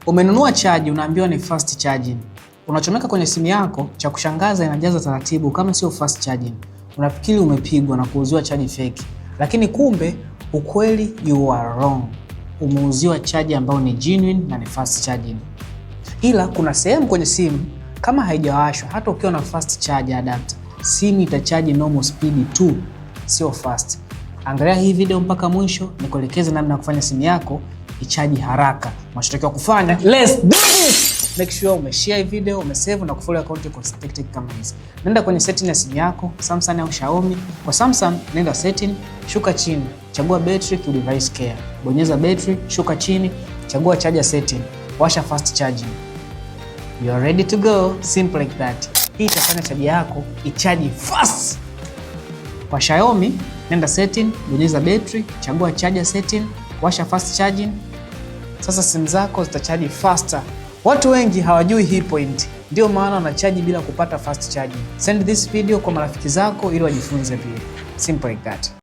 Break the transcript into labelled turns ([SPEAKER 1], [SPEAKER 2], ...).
[SPEAKER 1] Umenunua chaji, unaambiwa ni fast charging. Unachomeka kwenye simu yako, cha kushangaza inajaza taratibu kama sio fast charging. Unafikiri umepigwa na kuuziwa chaji fake. Lakini kumbe ukweli you are wrong. Umeuziwa chaji ambayo ni genuine na ni fast charging. Ila kuna sehemu kwenye simu kama haijawashwa, hata ukiwa na fast charge adapter, simu itachaji normal speed tu, sio fast. Angalia hii video mpaka mwisho nikuelekeze namna ya kufanya simu yako ichaji haraka. Unachotakiwa kufanya, let's do this! Make sure umeshare hii video, umesave na kufollow account kwa tactic kama hizi. Nenda kwenye setting ya simu yako, Samsung au Xiaomi. Kwa Samsung, nenda setting, shuka chini, chagua battery to device care. Bonyeza battery, shuka chini, chagua charger setting, washa fast charging. You are ready to go, simple like that. Hii itafanya chaji yako ichaji fast. Kwa Xiaomi, nenda setting, bonyeza battery, chagua charger setting, washa fast charging. Sasa simu zako zitachaji faster. Watu wengi hawajui hii point, ndio maana wanachaji bila kupata fast charging. Send this video kwa marafiki zako ili wajifunze pia. Simple like that.